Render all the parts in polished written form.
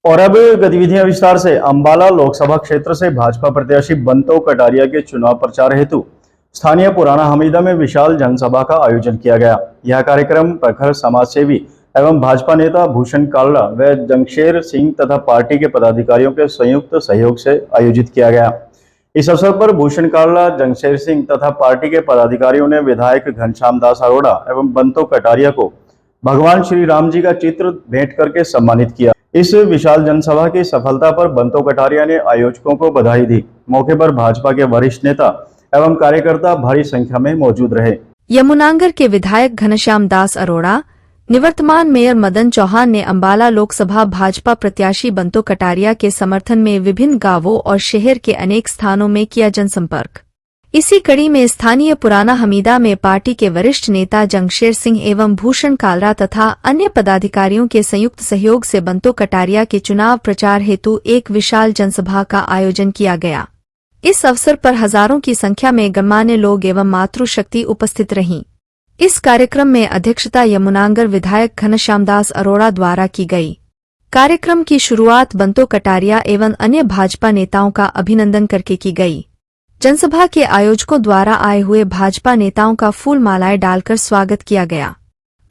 और अब गतिविधियां विस्तार से। अंबाला लोकसभा क्षेत्र से भाजपा प्रत्याशी बंतो कटारिया के चुनाव प्रचार हेतु स्थानीय पुराना हमीदा में विशाल जनसभा का आयोजन किया गया। यह कार्यक्रम प्रखर समाजसेवी एवं भाजपा नेता भूषण कालरा व जंगशेर सिंह तथा पार्टी के पदाधिकारियों के संयुक्त सहयोग से आयोजित किया गया। इस अवसर पर भूषण कालरा, जंगशेर सिंह तथा पार्टी के पदाधिकारियों ने विधायक घनश्याम दास अरोड़ा एवं बंतो कटारिया को भगवान श्री राम जी का चित्र भेंट करके सम्मानित किया। इस विशाल जनसभा की सफलता पर बंतो कटारिया ने आयोजकों को बधाई दी। मौके पर भाजपा के वरिष्ठ नेता एवं कार्यकर्ता भारी संख्या में मौजूद रहे। यमुनानगर के विधायक घनश्याम दास अरोड़ा, निवर्तमान मेयर मदन चौहान ने अंबाला लोकसभा भाजपा प्रत्याशी बंतो कटारिया के समर्थन में विभिन्न गांवों और शहर के अनेक स्थानों में किया जनसंपर्क। इसी कड़ी में स्थानीय पुराना हमीदा में पार्टी के वरिष्ठ नेता जंगशेर सिंह एवं भूषण कालरा तथा अन्य पदाधिकारियों के संयुक्त सहयोग से बंतो कटारिया के चुनाव प्रचार हेतु एक विशाल जनसभा का आयोजन किया गया। इस अवसर पर हजारों की संख्या में गणमान्य लोग एवं मातृशक्ति उपस्थित रहीं। इस कार्यक्रम में अध्यक्षता यमुनानगर विधायक घनश्याम दास अरोड़ा द्वारा की गई। कार्यक्रम की शुरुआत बंतो कटारिया एवं अन्य भाजपा नेताओं का अभिनंदन करके की गई। जनसभा के आयोजकों द्वारा आए हुए भाजपा नेताओं का फूल मालाएं डालकर स्वागत किया गया।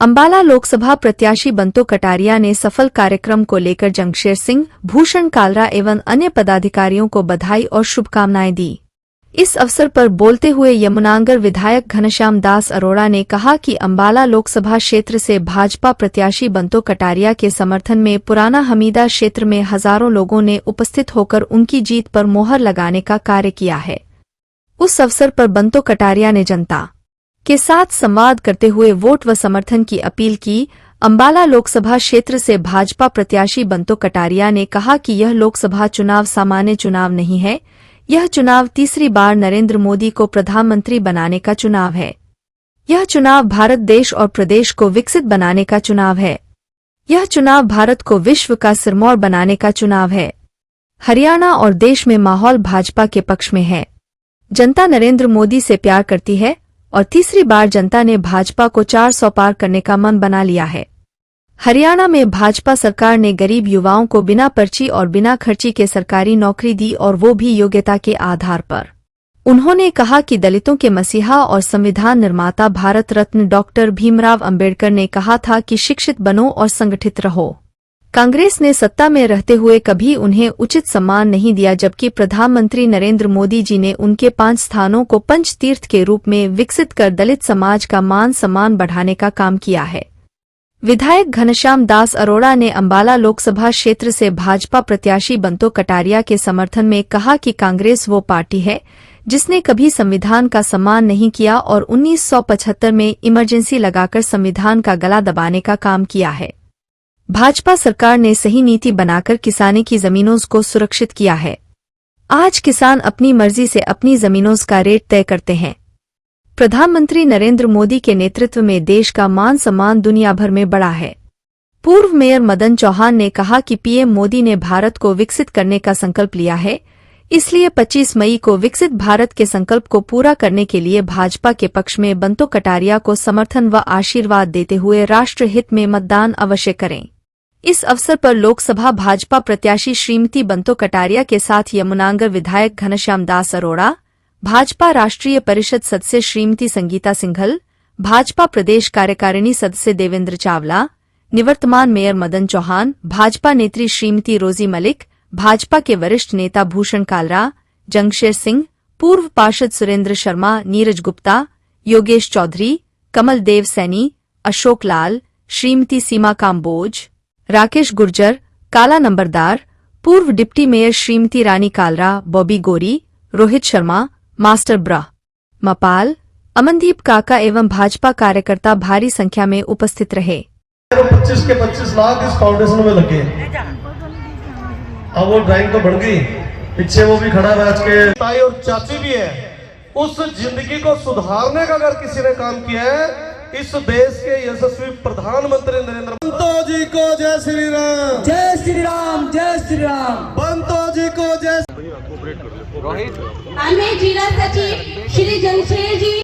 अंबाला लोकसभा प्रत्याशी बंतो कटारिया ने सफल कार्यक्रम को लेकर जंगशेर सिंह, भूषण कालरा एवं अन्य पदाधिकारियों को बधाई और शुभकामनाएं दी। इस अवसर पर बोलते हुए यमुनानगर विधायक घनश्याम दास अरोड़ा ने कहा कि अंबाला लोकसभा क्षेत्र से भाजपा प्रत्याशी बंतो कटारिया के समर्थन में पुराना हमीदा क्षेत्र में हजारों लोगों ने उपस्थित होकर उनकी जीत पर मोहर लगाने का कार्य किया है। उस अवसर पर बंतो कटारिया ने जनता के साथ संवाद करते हुए वोट व समर्थन की अपील की। अंबाला लोकसभा क्षेत्र से भाजपा प्रत्याशी बंतो कटारिया ने कहा कि यह लोकसभा चुनाव सामान्य चुनाव नहीं है, यह चुनाव तीसरी बार नरेंद्र मोदी को प्रधानमंत्री बनाने का चुनाव है। यह चुनाव भारत देश और प्रदेश को विकसित बनाने का चुनाव है। यह चुनाव भारत को विश्व का सिरमौर बनाने का चुनाव है। हरियाणा और देश में माहौल भाजपा के पक्ष में है। जनता नरेंद्र मोदी से प्यार करती है और तीसरी बार जनता ने भाजपा को 400 पार करने का मन बना लिया है। हरियाणा में भाजपा सरकार ने गरीब युवाओं को बिना पर्ची और बिना खर्ची के सरकारी नौकरी दी और वो भी योग्यता के आधार पर। उन्होंने कहा कि दलितों के मसीहा और संविधान निर्माता भारत रत्न डॉक्टर भीमराव अंबेडकर ने कहा था कि शिक्षित बनो और संगठित रहो। कांग्रेस ने सत्ता में रहते हुए कभी उन्हें उचित सम्मान नहीं दिया, जबकि प्रधानमंत्री नरेंद्र मोदी जी ने उनके 5 स्थानों को पंच तीर्थ के रूप में विकसित कर दलित समाज का मान सम्मान बढ़ाने का काम किया है। विधायक घनश्याम दास अरोड़ा ने अंबाला लोकसभा क्षेत्र से भाजपा प्रत्याशी बंतो कटारिया के समर्थन में कहा कि कांग्रेस वो पार्टी है जिसने कभी संविधान का सम्मान नहीं किया और 1975 में इमरजेंसी लगाकर संविधान का गला दबाने का काम किया है। भाजपा सरकार ने सही नीति बनाकर किसानी की जमीनों को सुरक्षित किया है। आज किसान अपनी मर्जी से अपनी जमीनों का रेट तय करते हैं। प्रधानमंत्री नरेंद्र मोदी के नेतृत्व में देश का मान सम्मान दुनिया भर में बढ़ा है। पूर्व मेयर मदन चौहान ने कहा कि पीएम मोदी ने भारत को विकसित करने का संकल्प लिया है, इसलिए 25 मई को विकसित भारत के संकल्प को पूरा करने के लिए भाजपा के पक्ष में बंतो कटारिया को समर्थन व आशीर्वाद देते हुए राष्ट्र हित में मतदान अवश्य करें। इस अवसर पर लोकसभा भाजपा प्रत्याशी श्रीमती बंतो कटारिया के साथ यमुनानगर विधायक घनश्याम दास अरोड़ा, भाजपा राष्ट्रीय परिषद सदस्य श्रीमती संगीता सिंघल, भाजपा प्रदेश कार्यकारिणी सदस्य देवेंद्र चावला, निवर्तमान मेयर मदन चौहान, भाजपा नेत्री श्रीमती रोजी मलिक, भाजपा के वरिष्ठ नेता भूषण कालरा, जंगशेर सिंह, पूर्व पार्षद सुरेंद्र शर्मा, नीरज गुप्ता, योगेश चौधरी, कमल देव सैनी, अशोक लाल, श्रीमती सीमा काम्बोज, राकेश गुर्जर, काला नंबरदार, पूर्व डिप्टी मेयर श्रीमती रानी कालरा, बॉबी गोरी, रोहित शर्मा, मास्टर ब्रा मपाल, अमनदीप काका एवं भाजपा कार्यकर्ता भारी संख्या में उपस्थित रहे। 25 के 25 लाख इस फाउंडेशन में लगे। अब वो ड्राइंग तो बढ़ गई, पीछे वो भी खड़ा है आज के ताई और चाची भी है। उस जिंदगी को सुधारने का अगर किसी ने काम किया है, इस देश के यशस्वी प्रधानमंत्री नरेंद्र बंतो जी को जय श्री राम, जय श्री राम, जय श्री राम। बंतो जी को जय। अन्य जिला सचिव श्री जंगशेर जी।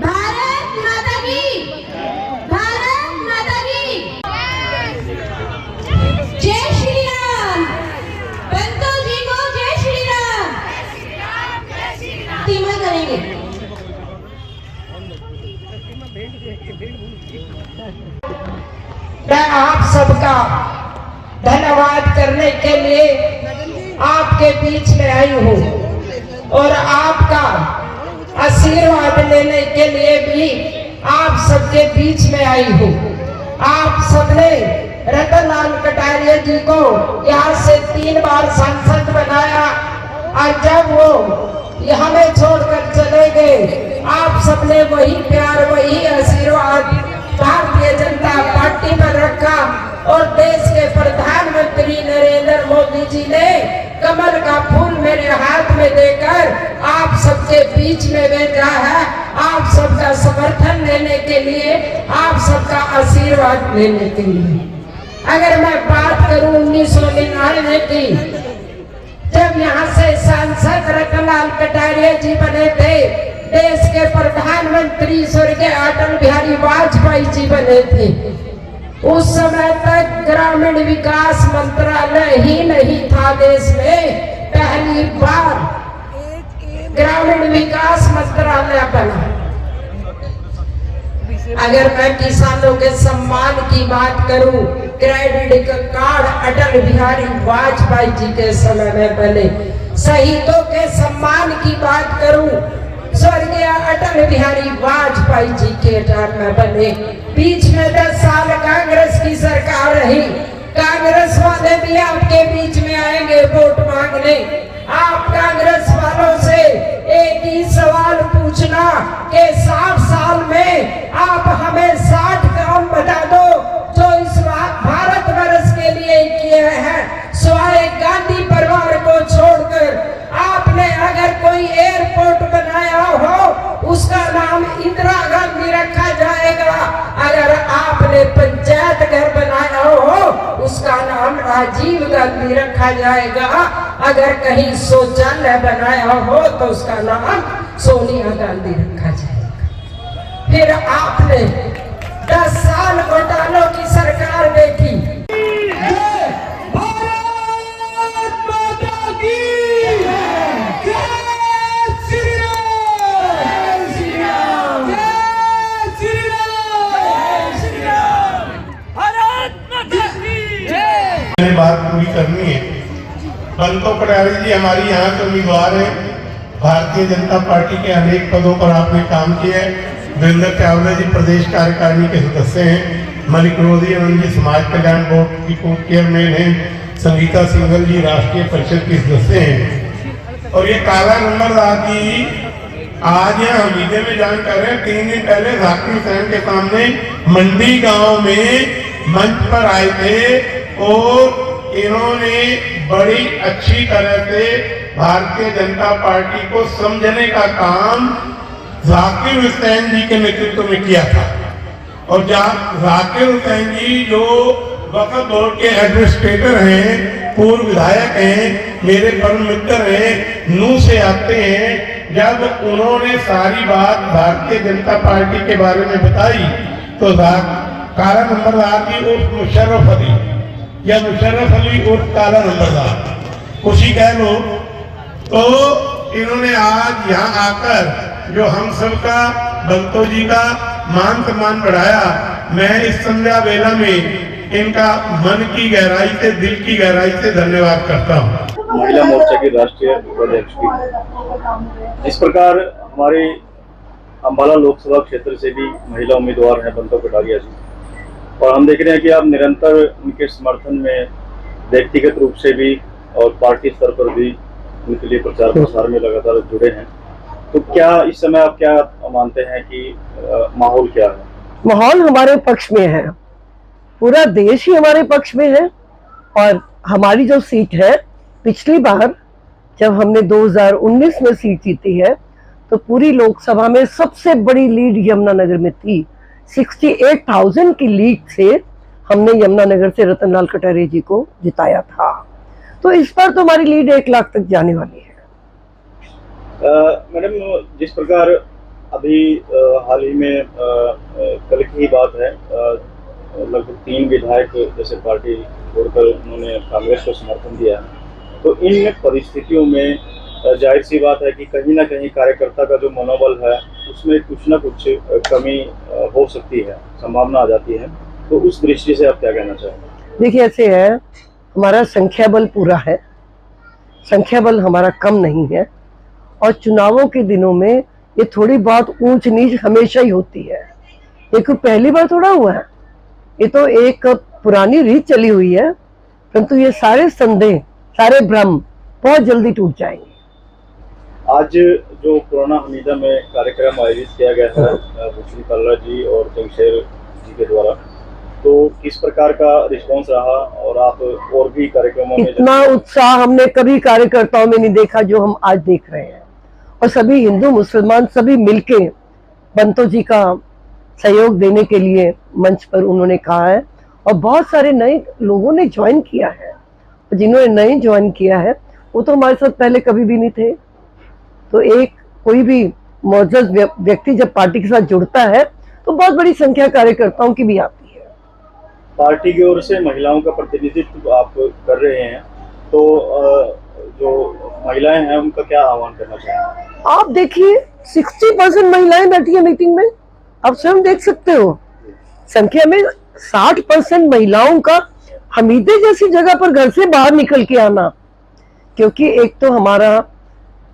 भारत माता की, भारत माता की। आप सबका धन्यवाद करने के लिए आपके बीच में आई हूँ और आपका आशीर्वाद लेने के लिए भी आप सबके बीच में आई हूँ। आप सबने रतनलाल कटारिया जी को यहाँ से 3 बार सांसद बनाया और जब वो हमें छोड़कर चले गए, आप सबने वही प्यार वही आशीर्वाद भारतीय जनता पार्टी पर रखा और देश के प्रधानमंत्री नरेंद्र मोदी जी ने कमल का फूल मेरे हाथ में देकर आप सबके बीच में भेजा है, आप सबका समर्थन लेने के लिए, आप सबका आशीर्वाद लेने के लिए। अगर मैं बात करूं 1999 की, जब यहाँ से सांसद रतनलाल कटारिया जी बने थे, देश के प्रधानमंत्री स्वर्गीय अटल बिहारी वाजपेयी जी बने थे, उस समय तक ग्रामीण विकास मंत्रालय ही नहीं था देश में। पहली बार ग्रामीण विकास मंत्रालय बना। अगर मैं किसानों के सम्मान की बात करूं, क्रेडिट कार्ड अटल बिहारी वाजपेयी जी के समय में बने। शहीदों के सम्मान की बात करूं, स्वर्गीय अटल बिहारी वाजपेयी जी के टर्म में बने। बीच में 10 साल कांग्रेस की सरकार रही, कांग्रेस वाले भी आपके बीच में आएंगे वोट मांगने। आप कांग्रेस वालों से एक ही सवाल पूछना कि 60 साल में आप हमें 60 काम बता दो जो इस भारत वर्ष के लिए किए हैं, स्वाय गांधी परिवार को छोड़कर। आपने अगर कोई एयरपोर्ट बनाया हो, उसका नाम इंदिरा गांधी रखा जाएगा। अगर आपने पंचायत घर बनाया हो, उसका नाम राजीव गांधी रखा जाएगा। अगर कहीं शौचालय बनाया हो तो उसका नाम सोनिया गांधी रखा जाएगा। फिर आपने 10 साल घोटालों की सरकार देखी। बात पूरी करनी है। बंतो कटारिया जी हमारी यहाँ के उम्मीदवार हैं। भारतीय जनता पार्टी के अनेक पदों पर आपने काम किया है। वीरेंद्र चावला जी प्रदेश कार्यकारिणी के सदस्य हैं। मलिक रोधी जी समाज कल्याण बोर्ड की को चेयरमैन हैं। संगीता सिंघल जी राष्ट्रीय परिषद के सदस्य हैं। और ये काला नंबरदार जी आज यहाँ हमीदे में जान कर रहे हैं। 3 दिन पहले जाकिर हुसैन के सामने मंडी गांव में मंच पर आए थे और इन्होंने बड़ी अच्छी तरह से भारतीय जनता पार्टी को समझने का काम जाकिर हुसैन जी के नेतृत्व में किया था। और जाकिर हुसैन जी जो वक्फ बोर्ड के एडमिनिस्ट्रेटर हैं, पूर्व विधायक हैं, मेरे परम मित्र हैं, नू से आते हैं। जब उन्होंने सारी बात भारतीय जनता पार्टी के बारे में बताई तो काला नंबरदार जी उर्फ मुशर्रफ अली या मुशर्रफ अली उर्फ काला नंबरदार, खुशी कह लो, तो इन्होंने आज यहाँ आकर जो हम सबका बंतो जी का मान सम्मान बढ़ाया। मैं इस संध्या बेला में इनका मन की गहराई से, दिल की गहराई से धन्यवाद करता हूँ। महिला मोर्चा की राष्ट्रीय उपाध्यक्ष की इस प्रकार हमारे अंबाला लोकसभा क्षेत्र से भी महिला उम्मीदवार हैं बंतो कटारिया जी, और हम देख रहे हैं कि आप निरंतर उनके समर्थन में व्यक्तिगत रूप से भी और पार्टी स्तर पर भी उनके लिए प्रचार प्रसार में लगातार जुड़े हैं। तो क्या इस समय आप क्या मानते हैं कि माहौल क्या है? माहौल हमारे पक्ष में है, पूरा देश ही हमारे पक्ष में है। और हमारी जो सीट है, पिछली बार जब हमने 2019 में सीट जीती है तो पूरी लोकसभा में सबसे बड़ी लीड यमुनानगर में थी। 68,000 की लीड से हमने यमुनानगर से रतनलाल कटारिया जी को जिताया था। तो इस बार तो हमारी लीड 1 लाख तक जाने वाली है। मैडम, जिस प्रकार अभी हाल ही में कल की ही बात है, लगभग 3 विधायक जैसे पार्टी छोड़कर उन्होंने कांग्रेस को समर्थन दिया, तो इन परिस्थितियों में जाहिर सी बात है कि कहीं ना कहीं कार्यकर्ता का जो मनोबल है उसमें कुछ ना कुछ कमी हो सकती है, संभावना आ जाती है। तो उस दृष्टि से आप क्या कहना चाहेंगे? देखिए ऐसे है, हमारा संख्या बल पूरा है, संख्या बल हमारा कम नहीं है, और चुनावों के दिनों में ये थोड़ी बहुत ऊंच नीच हमेशा ही होती है। ये कोई पहली बार थोड़ा हुआ है, ये तो एक पुरानी रीत चली हुई है, परंतु ये सारे संदेह, सारे भ्रम बहुत जल्दी टूट जाएंगे। आज जो पुराना हमीदा में कार्यक्रम आयोजित किया गया था भूषणी कल्ला जी और जमशेर जी के द्वारा, तो किस प्रकार का रिस्पांस रहा और आप और भी कार्यक्रमों में इतना उत्साह हमने कभी कार्यकर्ताओं में नहीं देखा जो हम आज देख रहे हैं, और सभी हिंदू मुसलमान सभी मिलके बंतो जी का सहयोग देने के लिए मंच पर उन्होंने कहा है, और बहुत सारे नए लोगों ने ज्वाइन किया है। जिन्होंने नए ज्वाइन किया है वो तो हमारे साथ पहले कभी भी नहीं थे। तो एक कोई भी मौजूद व्यक्ति जब पार्टी के साथ जुड़ता है तो बहुत बड़ी संख्या कार्यकर्ताओं की भी आती है। पार्टी की ओर से महिलाओं का प्रतिनिधित्व आप कर रहे हैं, तो जो महिलाएं हैं उनका क्या आह्वान करना चाहेंगे? आप देखिए 60% महिलाएं बैठी है मीटिंग में, आप स्वयं देख सकते हो। संख्या में 60% महिलाओं का हमीदे जैसी जगह पर घर से बाहर निकल के आना, क्योंकि एक तो हमारा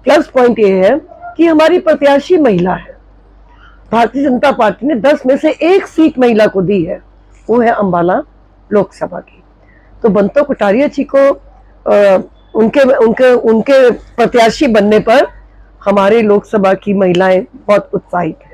प्लस पॉइंट ये है कि हमारी प्रत्याशी महिला है। भारतीय जनता पार्टी ने 10 में से 1 सीट महिला को दी है, वो है अंबाला लोकसभा की। तो बंतो कटारिया जी को उनके उनके उनके प्रत्याशी बनने पर हमारे लोकसभा की महिलाएं बहुत उत्साहित हैं।